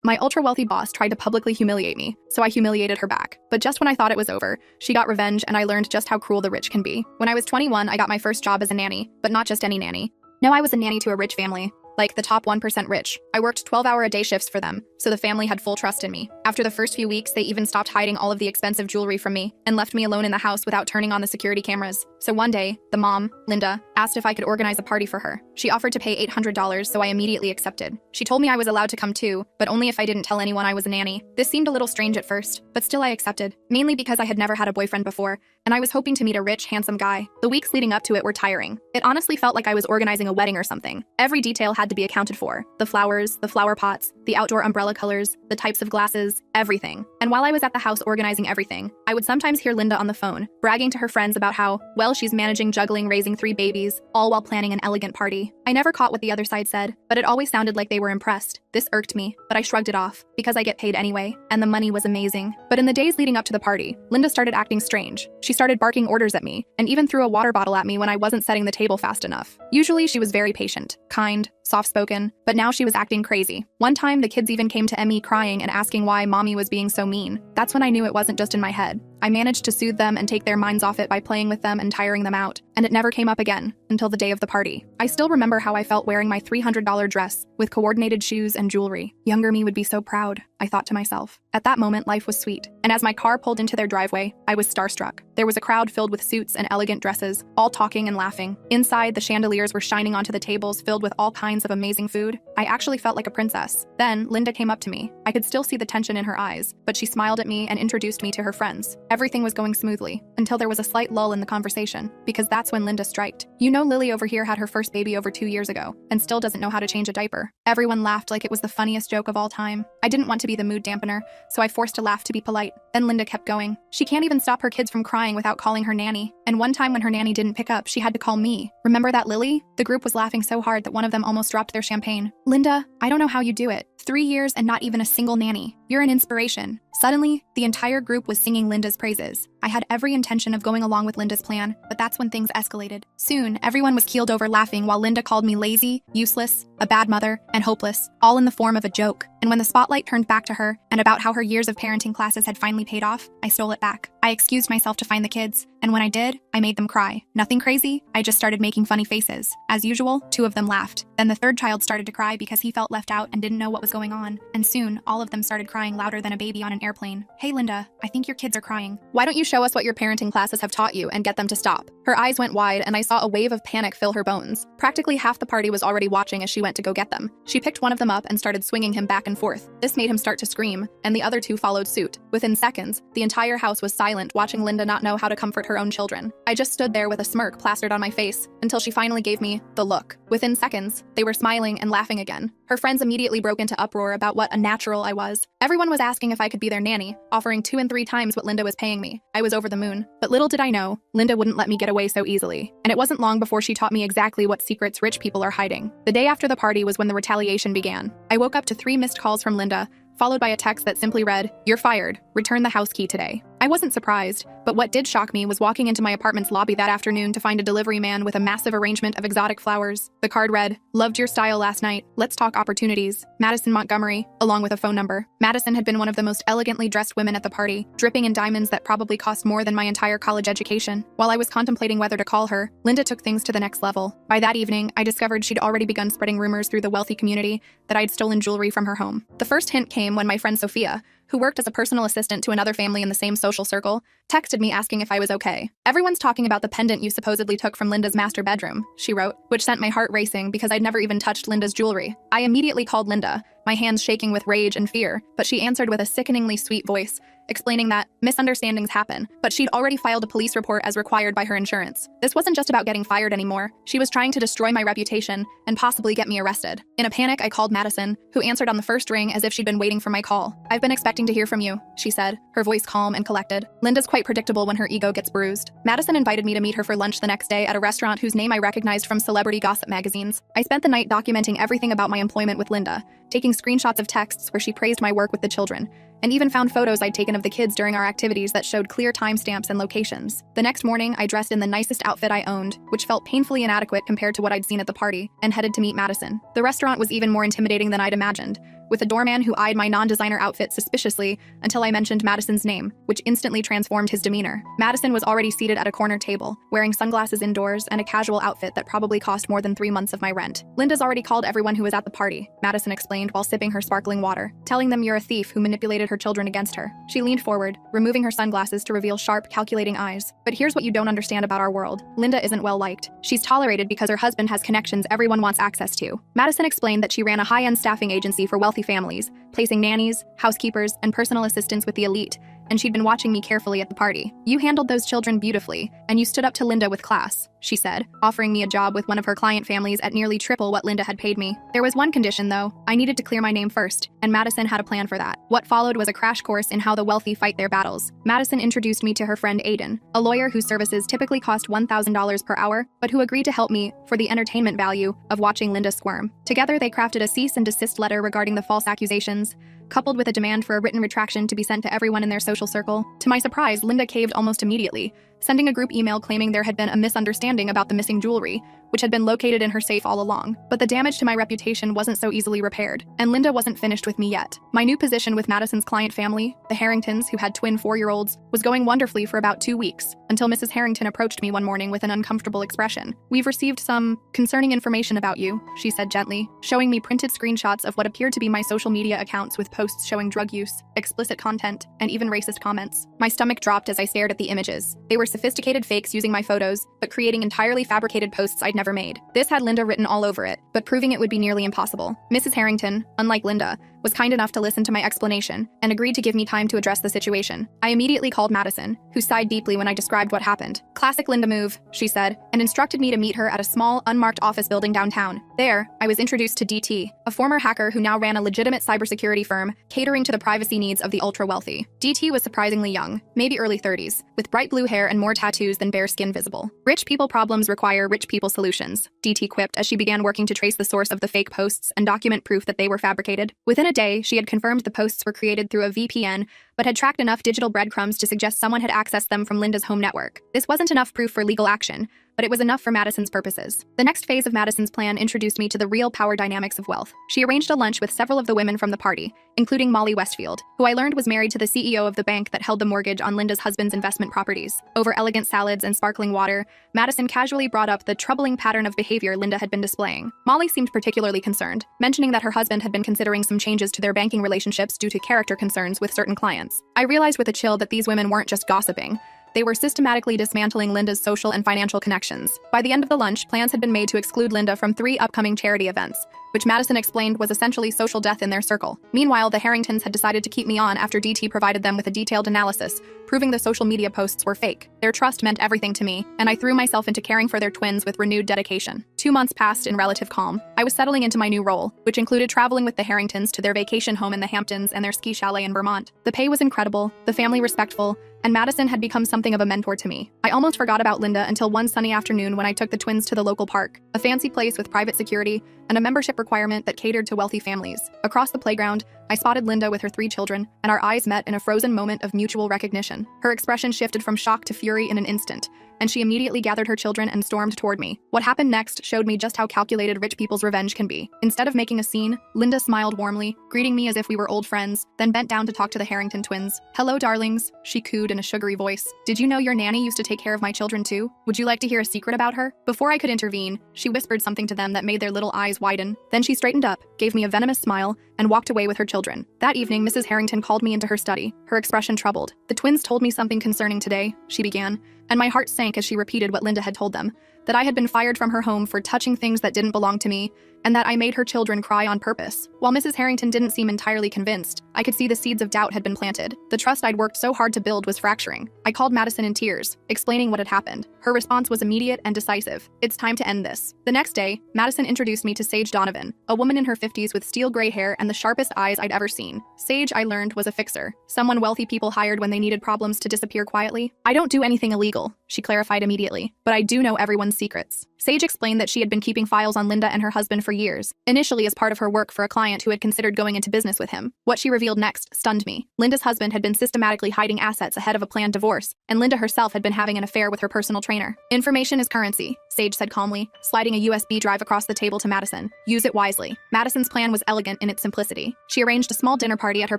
My ultra-wealthy boss tried to publicly humiliate me, so I humiliated her back. But just when I thought it was over, she got revenge and I learned just how cruel the rich can be. When I was 21, I got my first job as a nanny, but not just any nanny. No, I was a nanny to a rich family. Like the top 1% rich. I worked 12-hour-a-day shifts for them, so the family had full trust in me. After the first few weeks, they even stopped hiding all of the expensive jewelry from me and left me alone in the house without turning on the security cameras. So one day, the mom, Linda, asked if I could organize a party for her. She offered to pay $800, so I immediately accepted. She told me I was allowed to come too, but only if I didn't tell anyone I was a nanny. This seemed a little strange at first, but still I accepted, mainly because I had never had a boyfriend before, and I was hoping to meet a rich, handsome guy. The weeks leading up to it were tiring. It honestly felt like I was organizing a wedding or something. Every detail had to be accounted for. The flowers, the flower pots, the outdoor umbrella colors, the types of glasses, everything. And while I was at the house organizing everything, I would sometimes hear Linda on the phone, bragging to her friends about how, well, she's managing, juggling, raising 3 babies, all while planning an elegant party. I never caught what the other side said, but it always sounded like they were impressed. This irked me, but I shrugged it off, because I get paid anyway, and the money was amazing. But in the days leading up to the party, Linda started acting strange. She started barking orders at me, and even threw a water bottle at me when I wasn't setting the table fast enough. Usually she was very patient, kind, soft-spoken, but now she was acting crazy. One time, the kids even came to me crying and asking why mommy was being so mean. That's when I knew it wasn't just in my head. I managed to soothe them and take their minds off it by playing with them and tiring them out, and it never came up again until the day of the party. I still remember how I felt wearing my $300 dress with coordinated shoes and jewelry. Younger me would be so proud, I thought to myself. At that moment, life was sweet, and as my car pulled into their driveway, I was starstruck. There was a crowd filled with suits and elegant dresses, all talking and laughing. Inside, the chandeliers were shining onto the tables filled with all kinds of amazing food. I actually felt like a princess. Then, Linda came up to me. I could still see the tension in her eyes, but she smiled at me and introduced me to her friends. Everything was going smoothly, until there was a slight lull in the conversation, because that's when Linda striked. You know, Lily over here had her first baby over 2 years ago, and still doesn't know how to change a diaper. Everyone laughed like it was the funniest joke of all time. I didn't want to be the mood dampener, so I forced a laugh to be polite. Then Linda kept going. She can't even stop her kids from crying without calling her nanny. And one time when her nanny didn't pick up, she had to call me. Remember that, Lily? The group was laughing so hard that one of them almost dropped their champagne. Linda, I don't know how you do it. 3 years and not even a single nanny. You're an inspiration. Suddenly, the entire group was singing Linda's praises. I had every intention of going along with Linda's plan, but that's when things escalated. Soon, everyone was keeled over laughing while Linda called me lazy, useless, a bad mother, and hopeless, all in the form of a joke. And when the spotlight turned back to her, and about how her years of parenting classes had finally paid off, I stole it back. I excused myself to find the kids, and when I did, I made them cry. Nothing crazy, I just started making funny faces. As usual, 2 of them laughed. Then the 3rd child started to cry because he felt left out and didn't know what was going on. And soon, all of them started crying louder than a baby on an airplane. Hey Linda, I think your kids are crying. Why don't you show us what your parenting classes have taught you and get them to stop? Her eyes went wide and I saw a wave of panic fill her bones. Practically half the party was already watching as she went to go get them. She picked one of them up and started swinging him back and forth. This made him start to scream, and the other 2 followed suit. Within seconds, the entire house was silent, watching Linda not know how to comfort her own children. I just stood there with a smirk plastered on my face until she finally gave me the look. Within seconds, they were smiling and laughing again. Her friends immediately broke into uproar about what a natural I was. Everyone was asking if I could be their nanny, offering 2 and 3 times what Linda was paying me. I was over the moon. But little did I know, Linda wouldn't let me get away so easily. And it wasn't long before she taught me exactly what secrets rich people are hiding. The day after the party was when the retaliation began. I woke up to 3 missed calls from Linda, followed by a text that simply read, "You're fired. Return the house key today." I wasn't surprised, but what did shock me was walking into my apartment's lobby that afternoon to find a delivery man with a massive arrangement of exotic flowers. The card read, "Loved your style last night. Let's talk opportunities. Madison Montgomery," along with a phone number. Madison had been one of the most elegantly dressed women at the party, dripping in diamonds that probably cost more than my entire college education. While I was contemplating whether to call her, Linda took things to the next level. By that evening, I discovered she'd already begun spreading rumors through the wealthy community that I'd stolen jewelry from her home. The first hint came when my friend Sophia, who worked as a personal assistant to another family in the same social circle, texted me asking if I was okay. "Everyone's talking about the pendant you supposedly took from Linda's master bedroom," she wrote, which sent my heart racing because I'd never even touched Linda's jewelry. I immediately called Linda, my hands shaking with rage and fear, but she answered with a sickeningly sweet voice, explaining that misunderstandings happen, but she'd already filed a police report as required by her insurance. This wasn't just about getting fired anymore. She was trying to destroy my reputation and possibly get me arrested. In a panic, I called Madison, who answered on the first ring as if she'd been waiting for my call. "I've been expecting to hear from you," she said, her voice calm and collected. Linda's quite predictable when her ego gets bruised. Madison invited me to meet her for lunch the next day at a restaurant whose name I recognized from celebrity gossip magazines. I spent the night documenting everything about my employment with Linda, taking screenshots of texts where she praised my work with the children, and even found photos I'd taken of the kids during our activities that showed clear timestamps and locations. The next morning, I dressed in the nicest outfit I owned, which felt painfully inadequate compared to what I'd seen at the party, and headed to meet Madison. The restaurant was even more intimidating than I'd imagined, with a doorman who eyed my non-designer outfit suspiciously until I mentioned Madison's name, which instantly transformed his demeanor. Madison was already seated at a corner table, wearing sunglasses indoors and a casual outfit that probably cost more than 3 months of my rent. "Linda's already called everyone who was at the party," Madison explained while sipping her sparkling water, "telling them you're a thief who manipulated her children against her." She leaned forward, removing her sunglasses to reveal sharp, calculating eyes. "But here's what you don't understand about our world. Linda isn't well liked. She's tolerated because her husband has connections everyone wants access to." Madison explained that she ran a high-end staffing agency for wealthy families, placing nannies, housekeepers, and personal assistants with the elite, and she'd been watching me carefully at the party. "You handled those children beautifully, and you stood up to Linda with class," she said, offering me a job with one of her client families at nearly triple what Linda had paid me. "There was one condition, though. I needed to clear my name first, and Madison had a plan for that." What followed was a crash course in how the wealthy fight their battles. Madison introduced me to her friend Aiden, a lawyer whose services typically cost $1,000 per hour, but who agreed to help me for the entertainment value of watching Linda squirm. Together, they crafted a cease and desist letter regarding the false accusations, coupled with a demand for a written retraction to be sent to everyone in their social circle. To my surprise, Linda caved almost immediately, sending a group email claiming there had been a misunderstanding about the missing jewelry, which had been located in her safe all along. But the damage to my reputation wasn't so easily repaired, and Linda wasn't finished with me yet. My new position with Madison's client family, the Harringtons, who had twin 4-year-olds, was going wonderfully for about 2 weeks, until Mrs. Harrington approached me one morning with an uncomfortable expression. "We've received some concerning information about you," she said gently, showing me printed screenshots of what appeared to be my social media accounts with posts showing drug use, explicit content, and even racist comments. My stomach dropped as I stared at the images. They were sophisticated fakes using my photos, but creating entirely fabricated posts I'd never made. This had Linda written all over it, but proving it would be nearly impossible. Mrs. Harrington, unlike Linda, was kind enough to listen to my explanation and agreed to give me time to address the situation. I immediately called Madison, who sighed deeply when I described what happened. "Classic Linda move," she said, and instructed me to meet her at a small, unmarked office building downtown. There, I was introduced to DT, a former hacker who now ran a legitimate cybersecurity firm catering to the privacy needs of the ultra-wealthy. DT was surprisingly young, maybe early 30s, with bright blue hair and more tattoos than bare skin visible. "Rich people problems require rich people solutions," DT quipped as she began working to trace the source of the fake posts and document proof that they were fabricated. Within a day, she had confirmed the posts were created through a VPN, but had tracked enough digital breadcrumbs to suggest someone had accessed them from Linda's home network. This wasn't enough proof for legal action, but it was enough for Madison's purposes. The next phase of Madison's plan introduced me to the real power dynamics of wealth. She arranged a lunch with several of the women from the party, including Molly Westfield, who I learned was married to the CEO of the bank that held the mortgage on Linda's husband's investment properties. Over elegant salads and sparkling water, Madison casually brought up the troubling pattern of behavior Linda had been displaying. Molly seemed particularly concerned, mentioning that her husband had been considering some changes to their banking relationships due to character concerns with certain clients. I realized with a chill that these women weren't just gossiping. They were systematically dismantling Linda's social and financial connections. By the end of the lunch, plans had been made to exclude Linda from 3 upcoming charity events, which Madison explained was essentially social death in their circle. Meanwhile, the Harringtons had decided to keep me on after DT provided them with a detailed analysis, proving the social media posts were fake. Their trust meant everything to me, and I threw myself into caring for their twins with renewed dedication. 2 months passed in relative calm. I was settling into my new role, which included traveling with the Harringtons to their vacation home in the Hamptons and their ski chalet in Vermont. The pay was incredible, the family respectful, and Madison had become something of a mentor to me. I almost forgot about Linda until one sunny afternoon when I took the twins to the local park, a fancy place with private security and a membership requirement that catered to wealthy families. Across the playground, I spotted Linda with her 3 children, and our eyes met in a frozen moment of mutual recognition. Her expression shifted from shock to fury in an instant, and she immediately gathered her children and stormed toward me. What happened next showed me just how calculated rich people's revenge can be. Instead of making a scene, Linda smiled warmly, greeting me as if we were old friends, then bent down to talk to the Harrington twins. "Hello, darlings," she cooed in a sugary voice. "Did you know your nanny used to take care of my children too? Would you like to hear a secret about her?" Before I could intervene, she whispered something to them that made their little eyes widen. Then she straightened up, gave me a venomous smile, and walked away with her children. That evening, Mrs. Harrington called me into her study, her expression troubled. "The twins told me something concerning today," she began, and my heart sank as she repeated what Linda had told them, that I had been fired from her home for touching things that didn't belong to me, and that I made her children cry on purpose. While Mrs. Harrington didn't seem entirely convinced, I could see the seeds of doubt had been planted. The trust I'd worked so hard to build was fracturing. I called Madison in tears, explaining what had happened. Her response was immediate and decisive. "It's time to end this." The next day, Madison introduced me to Sage Donovan, a woman in her 50s with steel gray hair and the sharpest eyes I'd ever seen. Sage, I learned, was a fixer, someone wealthy people hired when they needed problems to disappear quietly. "I don't do anything illegal," she clarified immediately, "but I do know everyone's secrets." Sage explained that she had been keeping files on Linda and her husband for years, initially as part of her work for a client who had considered going into business with him. What she revealed next stunned me. Linda's husband had been systematically hiding assets ahead of a planned divorce, course, and Linda herself had been having an affair with her personal trainer. Information is currency, Sage said calmly, sliding a USB drive across the table to Madison. Use it wisely. Madison's plan was elegant in its simplicity. She arranged a small dinner party at her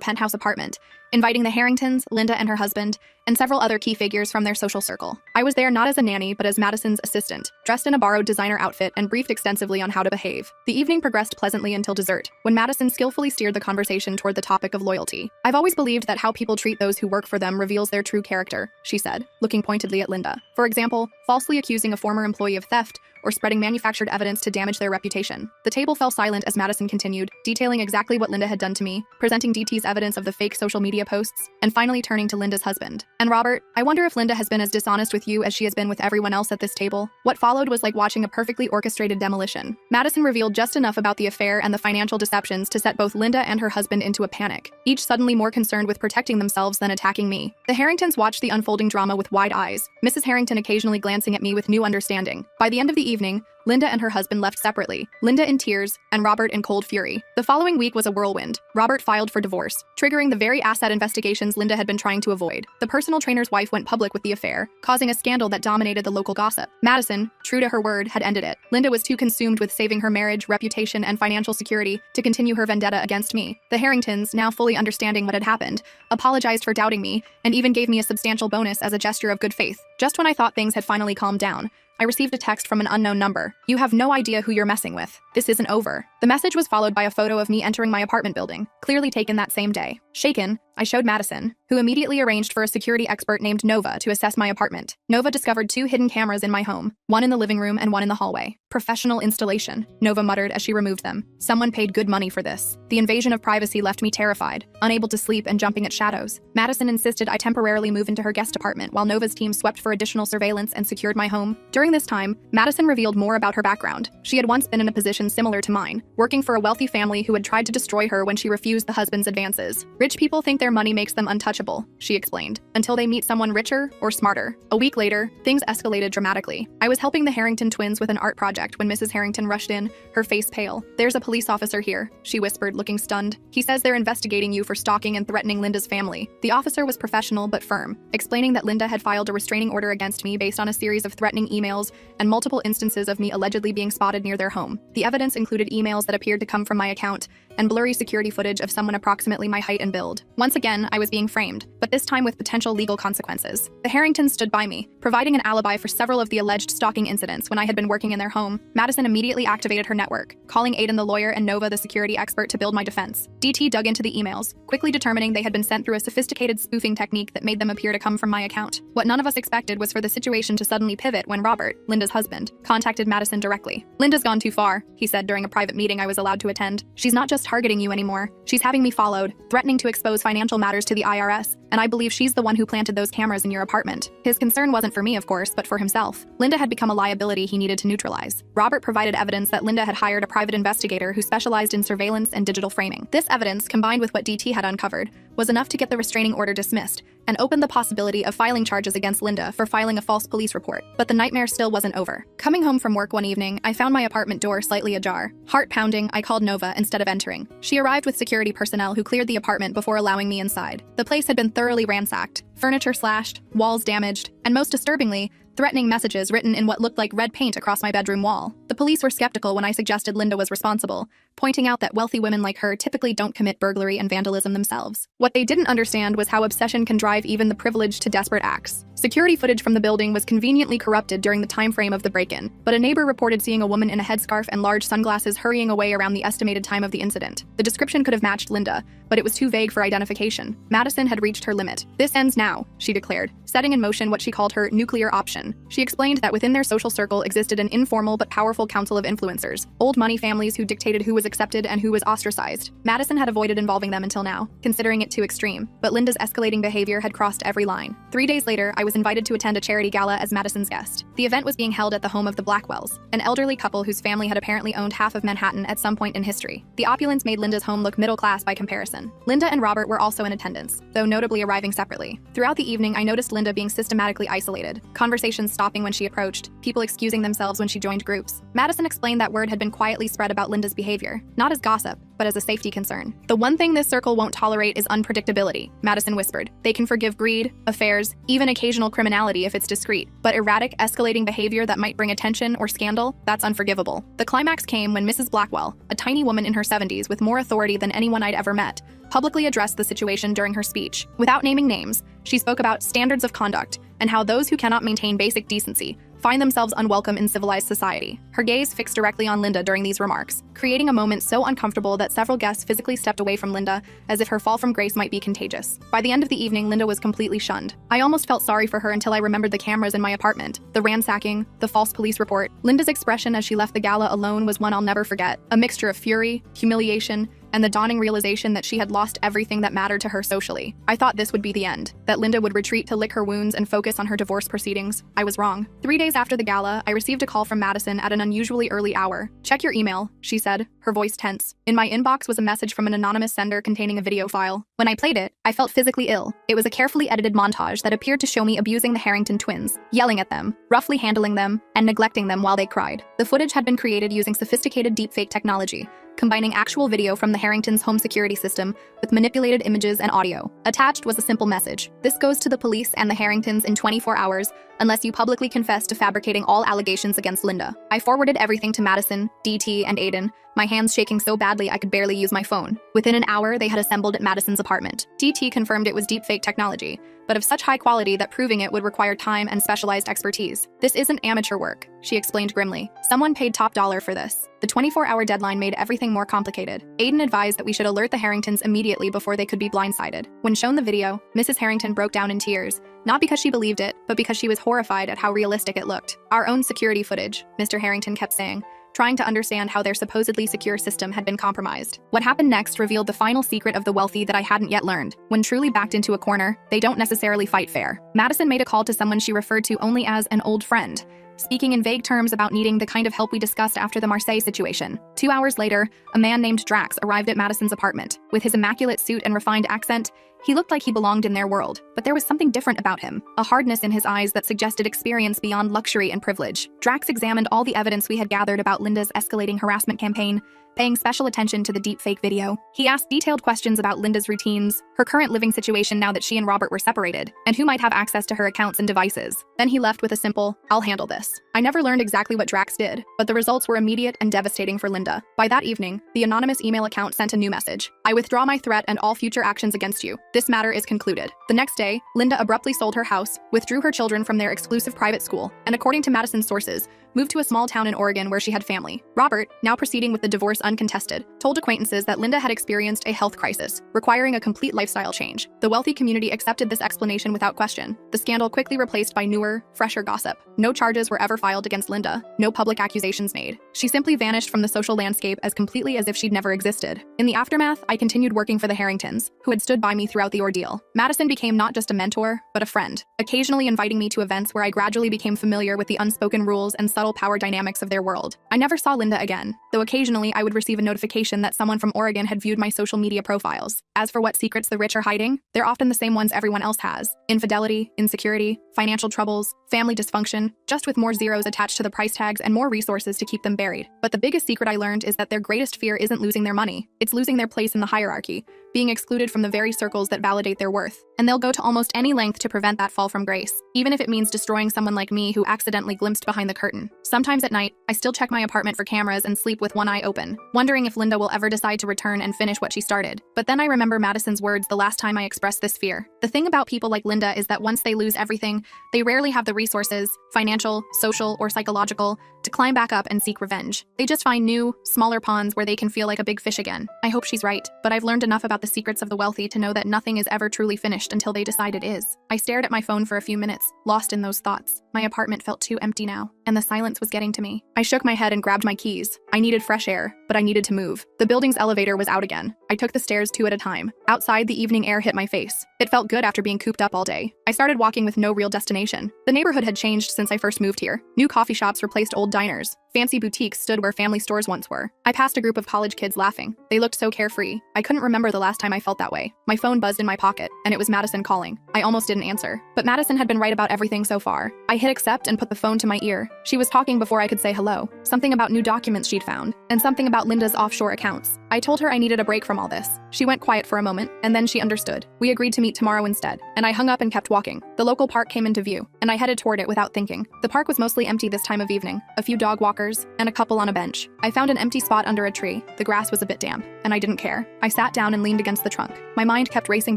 penthouse apartment, inviting the Harringtons, Linda and her husband, and several other key figures from their social circle. I was there not as a nanny, but as Madison's assistant, dressed in a borrowed designer outfit and briefed extensively on how to behave. The evening progressed pleasantly until dessert, when Madison skillfully steered the conversation toward the topic of loyalty. I've always believed that how people treat those who work for them reveals their true character, she said, looking pointedly at Linda. For example, falsely accusing a former employee of theft or spreading manufactured evidence to damage their reputation. The table fell silent as Madison continued, detailing exactly what Linda had done to me, presenting DT's evidence of the fake social media posts, and finally turning to Linda's husband. And Robert, I wonder if Linda has been as dishonest with you as she has been with everyone else at this table. What followed was like watching a perfectly orchestrated demolition. Madison revealed just enough about the affair and the financial deceptions to set both Linda and her husband into a panic, each suddenly more concerned with protecting themselves than attacking me. The Harringtons watched the unfolding drama with wide eyes, Mrs. Harrington occasionally glancing at me with new understanding. By the end of the evening, Linda and her husband left separately, Linda in tears and Robert in cold fury. The following week was a whirlwind. Robert filed for divorce, triggering the very asset investigations Linda had been trying to avoid. The personal trainer's wife went public with the affair, causing a scandal that dominated the local gossip. Madison, true to her word, had ended it. Linda was too consumed with saving her marriage, reputation, and financial security to continue her vendetta against me. The Harringtons, now fully understanding what had happened, apologized for doubting me and even gave me a substantial bonus as a gesture of good faith. Just when I thought things had finally calmed down, I received a text from an unknown number. You have no idea who you're messing with. This isn't over. The message was followed by a photo of me entering my apartment building, clearly taken that same day. Shaken, I showed Madison, who immediately arranged for a security expert named Nova to assess my apartment. Nova discovered 2 hidden cameras in my home, one in the living room and one in the hallway. Professional installation, Nova muttered as she removed them. Someone paid good money for this. The invasion of privacy left me terrified, unable to sleep and jumping at shadows. Madison insisted I temporarily move into her guest apartment while Nova's team swept for additional surveillance and secured my home. During this time, Madison revealed more about her background. She had once been in a position similar to mine, working for a wealthy family who had tried to destroy her when she refused the husband's advances. Rich people think their money makes them untouchable, she explained, until they meet someone richer or smarter. A week later, things escalated dramatically. I was helping the Harrington twins with an art project when Mrs. Harrington rushed in, her face pale. There's a police officer here, she whispered, looking stunned. He says they're investigating you for stalking and threatening Linda's family. The officer was professional but firm, explaining that Linda had filed a restraining order against me based on a series of threatening emails and multiple instances of me allegedly being spotted near their home. The evidence included emails that appeared to come from my account and blurry security footage of someone approximately my height and build. Once again, I was being framed, but this time with potential legal consequences. The Harringtons stood by me, providing an alibi for several of the alleged stalking incidents when I had been working in their home. Madison immediately activated her network, calling Aiden the lawyer and Nova the security expert to build my defense. DT dug into the emails, quickly determining they had been sent through a sophisticated spoofing technique that made them appear to come from my account. What none of us expected was for the situation to suddenly pivot when Robert, Linda's husband, contacted Madison directly. Linda's gone too far, he said during a private meeting I was allowed to attend. She's not just targeting you anymore. She's having me followed, threatening to expose financial matters to the IRS, and I believe she's the one who planted those cameras in your apartment. His concern wasn't for me, of course, but for himself. Linda had become a liability he needed to neutralize. Robert provided evidence that Linda had hired a private investigator who specialized in surveillance and digital framing. This evidence, combined with what DT had uncovered, was enough to get the restraining order dismissed and opened the possibility of filing charges against Linda for filing a false police report. But the nightmare still wasn't over. Coming home from work one evening, I found my apartment door slightly ajar. Heart pounding, I called Nova instead of entering. She arrived with security personnel who cleared the apartment before allowing me inside. The place had been thoroughly ransacked, furniture slashed, walls damaged, and most disturbingly, threatening messages written in what looked like red paint across my bedroom wall. The police were skeptical when I suggested Linda was responsible, pointing out that wealthy women like her typically don't commit burglary and vandalism themselves. What they didn't understand was how obsession can drive even the privileged to desperate acts. Security footage from the building was conveniently corrupted during the time frame of the break-in, but a neighbor reported seeing a woman in a headscarf and large sunglasses hurrying away around the estimated time of the incident. The description could have matched Linda, but it was too vague for identification. Madison had reached her limit. This ends now, she declared, setting in motion what she called her nuclear option. She explained that within their social circle existed an informal but powerful council of influencers, old money families who dictated who was accepted and who was ostracized. Madison had avoided involving them until now, considering it too extreme, but Linda's escalating behavior had crossed every line. 3 days later, I was invited to attend a charity gala as Madison's guest. The event was being held at the home of the Blackwells, an elderly couple whose family had apparently owned half of Manhattan at some point in history. The opulence made Linda's home look middle class by comparison. Linda and Robert were also in attendance, though notably arriving separately. Throughout the evening, I noticed Linda being systematically isolated, conversations stopping when she approached, people excusing themselves when she joined groups. Madison explained that word had been quietly spread about Linda's behavior, not as gossip, but as a safety concern. "The one thing this circle won't tolerate is unpredictability," Madison whispered. "They can forgive greed, affairs, even occasional criminality if it's discreet, but erratic, escalating behavior that might bring attention or scandal, that's unforgivable." The climax came when Mrs. Blackwell, a tiny woman in her 70s with more authority than anyone I'd ever met, publicly addressed the situation during her speech. Without naming names, she spoke about standards of conduct and how those who cannot maintain basic decency find themselves unwelcome in civilized society. Her gaze fixed directly on Linda during these remarks, creating a moment so uncomfortable that several guests physically stepped away from Linda as if her fall from grace might be contagious. By the end of the evening, Linda was completely shunned. I almost felt sorry for her until I remembered the cameras in my apartment, the ransacking, the false police report. Linda's expression as she left the gala alone was one I'll never forget, a mixture of fury, humiliation, and the dawning realization that she had lost everything that mattered to her socially. I thought this would be the end, that Linda would retreat to lick her wounds and focus on her divorce proceedings. I was wrong. 3 days after the gala, I received a call from Madison at an unusually early hour. "Check your email," she said, her voice tense. In my inbox was a message from an anonymous sender containing a video file. When I played it, I felt physically ill. It was a carefully edited montage that appeared to show me abusing the Harrington twins, yelling at them, roughly handling them, and neglecting them while they cried. The footage had been created using sophisticated deepfake technology, combining actual video from the Harringtons' home security system with manipulated images and audio. Attached was a simple message: "This goes to the police and the Harringtons in 24 hours unless you publicly confess to fabricating all allegations against Linda." I forwarded everything to Madison, DT, and Aiden, my hands shaking so badly I could barely use my phone. Within an hour, they had assembled at Madison's apartment. DT confirmed it was deepfake technology, but of such high quality that proving it would require time and specialized expertise. "This isn't amateur work," she explained grimly. "Someone paid top dollar for this." The 24-hour deadline made everything more complicated. Aiden advised that we should alert the Harringtons immediately before they could be blindsided. When shown the video, Mrs. Harrington broke down in tears, not because she believed it, but because she was horrified at how realistic it looked. "Our own security footage," Mr. Harrington kept saying, trying to understand how their supposedly secure system had been compromised. What happened next revealed the final secret of the wealthy that I hadn't yet learned. When truly backed into a corner, they don't necessarily fight fair. Madison made a call to someone she referred to only as an old friend, speaking in vague terms about needing the kind of help we discussed after the Marseille situation. 2 hours later, a man named Drax arrived at Madison's apartment. With his immaculate suit and refined accent, he looked like he belonged in their world, but there was something different about him, a hardness in his eyes that suggested experience beyond luxury and privilege. Drax examined all the evidence we had gathered about Linda's escalating harassment campaign, paying special attention to the deepfake video. He asked detailed questions about Linda's routines, her current living situation now that she and Robert were separated, and who might have access to her accounts and devices. Then he left with a simple, "I'll handle this." I never learned exactly what Drax did, but the results were immediate and devastating for Linda. By that evening, the anonymous email account sent a new message: "I withdraw my threat and all future actions against you. This matter is concluded." The next day, Linda abruptly sold her house, withdrew her children from their exclusive private school, and according to Madison's sources, moved to a small town in Oregon where she had family. Robert, now proceeding with the divorce uncontested, told acquaintances that Linda had experienced a health crisis, requiring a complete lifestyle change. The wealthy community accepted this explanation without question. The scandal quickly replaced by newer, fresher gossip. No charges were ever filed against Linda, no public accusations made. She simply vanished from the social landscape as completely as if she'd never existed. In the aftermath, I continued working for the Harringtons, who had stood by me throughout the ordeal. Madison became not just a mentor, but a friend, occasionally inviting me to events where I gradually became familiar with the unspoken rules and subtle power dynamics of their world. I never saw Linda again, though occasionally I would receive a notification that someone from Oregon had viewed my social media profiles. As for what secrets the rich are hiding, they're often the same ones everyone else has: infidelity, insecurity, financial troubles, family dysfunction, just with more zeros attached to the price tags and more resources to keep them buried. But the biggest secret I learned is that their greatest fear isn't losing their money, it's losing their place in the hierarchy, being excluded from the very circles that validate their worth. And they'll go to almost any length to prevent that fall from grace, even if it means destroying someone like me who accidentally glimpsed behind the curtain. Sometimes at night, I still check my apartment for cameras and sleep with one eye open, wondering if Linda will ever decide to return and finish what she started. But then I remember Madison's words the last time I expressed this fear. The thing about people like Linda is that once they lose everything, they rarely have the resources, financial, social, or psychological, to climb back up and seek revenge. They just find new, smaller ponds where they can feel like a big fish again. I hope she's right, but I've learned enough about the secrets of the wealthy to know that nothing is ever truly finished until they decide it is. I stared at my phone for a few minutes, lost in those thoughts. My apartment felt too empty now, and the silence was getting to me. I shook my head and grabbed my keys. I needed fresh air, but I needed to move. The building's elevator was out again. I took the stairs 2 at a time. Outside, the evening air hit my face. It felt good after being cooped up all day. I started walking with no real destination. The neighborhood had changed since I first moved here. New coffee shops replaced old diners. Fancy boutiques stood where family stores once were. I passed a group of college kids laughing. They looked so carefree. I couldn't remember the last time I felt that way. My phone buzzed in my pocket, and it was Madison calling. I almost didn't answer. But Madison had been right about everything so far. I hit accept and put the phone to my ear. She was talking before I could say hello. Something about new documents she'd found, and something about Linda's offshore accounts. I told her I needed a break from all this. She went quiet for a moment, and then she understood. We agreed to meet tomorrow instead, and I hung up and kept walking. The local park came into view, and I headed toward it without thinking. The park was mostly empty this time of evening, a few dog walkers, and a couple on a bench. I found an empty spot under a tree. The grass was a bit damp, and I didn't care. I sat down and leaned against the trunk. My mind kept racing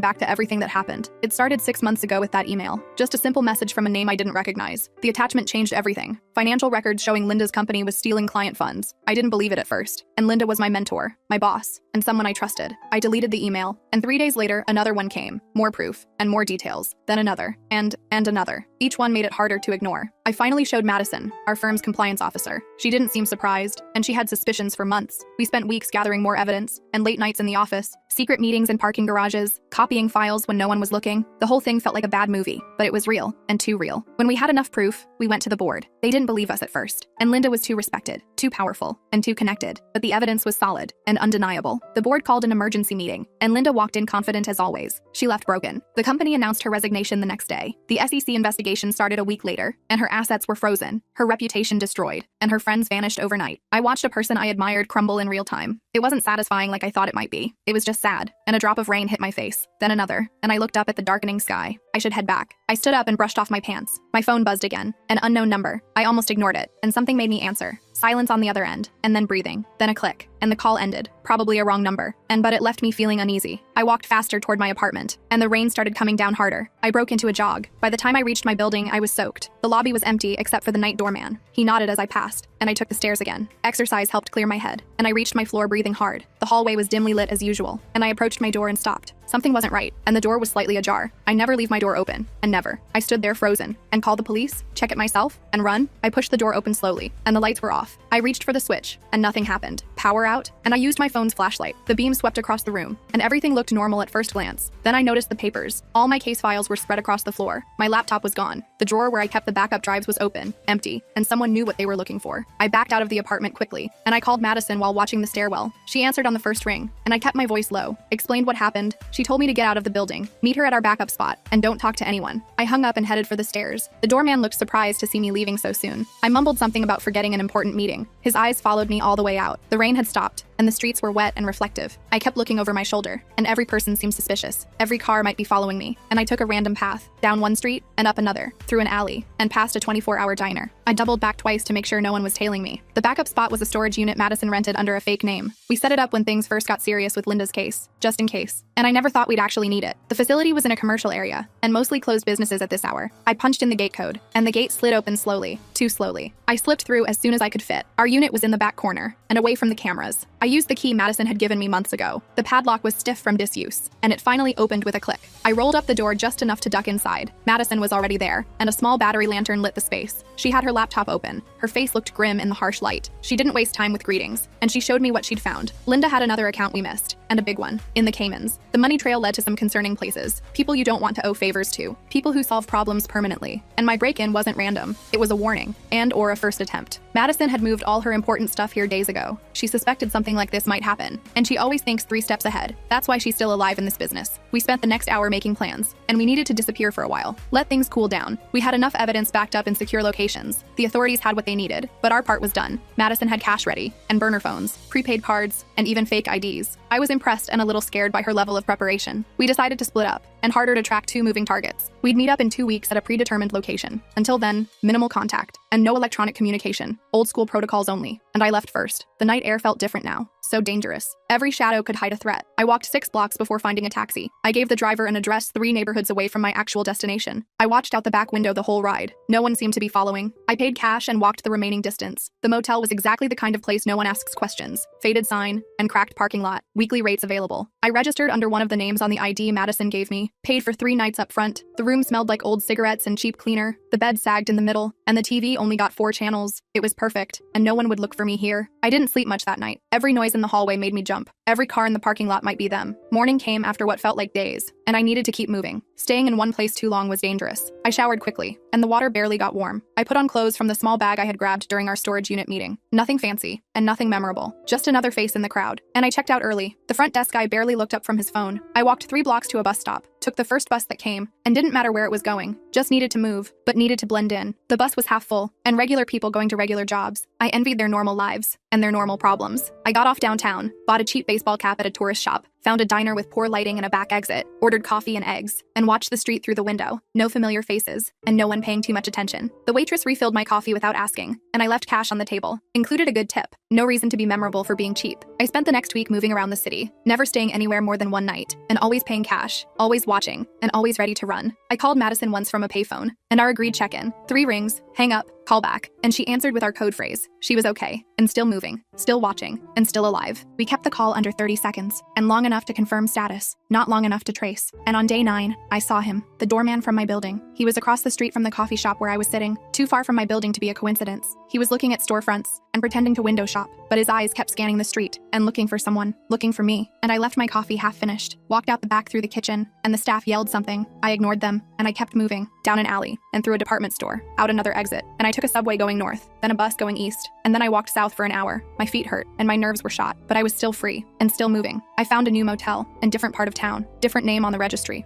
back to everything that happened. It started 6 months ago with that email. Just a simple message from a name I didn't recognize. The attachment changed everything. Financial records showing Linda's company was stealing client funds. I didn't believe it at first. And Linda was my mentor, my boss, and someone I trusted. I deleted the email, and 3 days later, another one came. More proof, and more details. Then another, and another. Each one made it harder to ignore. I finally showed Madison, our firm's compliance officer. She didn't seem surprised, and she had suspicions for months. We spent weeks gathering more evidence, and late nights in the office, secret meetings in parking garages, copying files when no one was looking. The whole thing felt like a bad movie, but it was real, and too real. When we had enough proof, we went to the board. They didn't believe us at first, and Linda was too respected, too powerful, and too connected, but the evidence was solid and undeniable. The board called an emergency meeting, and Linda walked in confident as always. She left broken. The company announced her resignation the next day. The SEC investigation started a week later, and her assets were frozen, her reputation destroyed, and her friends vanished overnight. I watched a person I admired crumble in real time. It wasn't satisfying like I thought it might be. It was just sad, and a drop of rain hit my face, then another, and I looked up at the darkening sky. I should head back. I stood up and brushed off my pants. My phone buzzed again. An unknown number. I almost ignored it, and something made me answer. Silence on the other end, and then breathing, then a click, and the call ended. Probably a wrong number, but it left me feeling uneasy. I walked faster toward my apartment, and the rain started coming down harder. I broke into a jog. By the time I reached my building, I was soaked. The lobby was empty except for the night doorman. He nodded as I passed, and I took the stairs again. Exercise helped clear my head, and I reached my floor breathing hard. The hallway was dimly lit as usual, and I approached my door and stopped. Something wasn't right, and the door was slightly ajar. I never leave my door open, and never. I stood there frozen, and called the police, check it myself, and run. I pushed the door open slowly, and the lights were off. I reached for the switch, and nothing happened. Power out, and I used my phone's flashlight. The beam swept across the room, and everything looked normal at first glance. Then I noticed the papers. All my case files were spread across the floor. My laptop was gone. The drawer where I kept the backup drives was open, empty, and someone knew what they were looking for. I backed out of the apartment quickly, and I called Madison while watching the stairwell. She answered on the first ring, and I kept my voice low, explained what happened. She told me to get out of the building, meet her at our backup spot, and don't talk to anyone. I hung up and headed for the stairs. The doorman looked surprised to see me leaving so soon. I mumbled something about forgetting an important meeting. His eyes followed me all the way out. The rain had stopped, and the streets were wet and reflective. I kept looking over my shoulder, and every person seemed suspicious. Every car might be following me, and I took a random path, down one street, and up another, through an alley, and past a 24-hour diner. I doubled back twice to make sure no one was tailing me. The backup spot was a storage unit Madison rented under a fake name. We set it up when things first got serious with Linda's case, just in case, and I never thought we'd actually need it. The facility was in a commercial area, and mostly closed businesses at this hour. I punched in the gate code, and the gate slid open slowly, too slowly. I slipped through as soon as I could fit. Our unit was in the back corner, and away from the cameras. I used the key Madison had given me months ago. The padlock was stiff from disuse, and it finally opened with a click. I rolled up the door just enough to duck inside. Madison was already there, and a small battery lantern lit the space. She had her laptop open. Her face looked grim in the harsh light. She didn't waste time with greetings, and she showed me what she'd found. Linda had another account we missed, and a big one, in the Caymans. The money trail led to some concerning places. People you don't want to owe favors to. People who solve problems permanently. And my break-in wasn't random. It was a warning, and/or a first attempt. Madison had moved all her important stuff here days ago. She suspected something like this might happen, and she always thinks 3 steps ahead. That's why she's still alive in this business. We spent the next hour making plans, and we needed to disappear for a while. Let things cool down. We had enough evidence backed up in secure locations. The authorities had what they needed, but our part was done. Madison had cash ready, and burner phones, prepaid cards, and even fake IDs. I was impressed and a little scared by her level of preparation. We decided to split up, and harder to track 2 moving targets. We'd meet up in 2 weeks at a predetermined location. Until then, minimal contact, and no electronic communication. Old school protocols only. And I left first. The night air felt different now. So dangerous. Every shadow could hide a threat. I walked 6 blocks before finding a taxi. I gave the driver an address 3 neighborhoods away from my actual destination. I watched out the back window the whole ride. No one seemed to be following. I paid cash and walked the remaining distance. The motel was exactly the kind of place no one asks questions. Faded sign, and cracked parking lot. Weekly rates available. I registered under one of the names on the ID Madison gave me. Paid for 3 nights up front. The room smelled like old cigarettes and cheap cleaner. The bed sagged in the middle, and the TV only got 4 channels. It was perfect, and no one would look for me here. I didn't sleep much that night. Every noise in the hallway made me jump. Every car in the parking lot might be them. Morning came after what felt like days, and I needed to keep moving. Staying in one place too long was dangerous. I showered quickly, and the water barely got warm. I put on clothes from the small bag I had grabbed during our storage unit meeting. Nothing fancy, and nothing memorable. Just another face in the crowd. And I checked out early. The front desk guy barely looked up from his phone. I walked 3 blocks to a bus stop, took the first bus that came, and didn't matter where it was going. Just needed to move, but needed to blend in. The bus was half full, and regular people going to regular jobs. I envied their normal lives, and their normal problems. I got off downtown, bought a cheap baseball cap at a tourist shop, found a diner with poor lighting and a back exit, ordered coffee and eggs, and watched the street through the window. No familiar faces, and no one paying too much attention. The waitress refilled my coffee without asking, and I left cash on the table. Included a good tip. No reason to be memorable for being cheap. I spent the next week moving around the city, never staying anywhere more than one night, and always paying cash, always watching, and always ready to run. I called Madison once from a payphone, and our agreed check-in. 3 rings, hang up, call back, and she answered with our code phrase. She was okay, and still moving, still watching, and still alive. We kept the call under 30 seconds, and long enough to confirm status, not long enough to trace. And on day 9, I saw him, the doorman from my building. He was across the street from the coffee shop where I was sitting, too far from my building to be a coincidence. He was looking at storefronts and pretending to window shop, but his eyes kept scanning the street and looking for someone, looking for me. And I left my coffee half finished, walked out the back through the kitchen, and the staff yelled something. I ignored them, and I kept moving, down an alley, and through a department store, out another exit, and I took a subway going north, then a bus going east, and then I walked south for an hour. My feet hurt, and my nerves were shot, but I was still free, and still moving. I found a new motel, in different part of town, different name on the registry.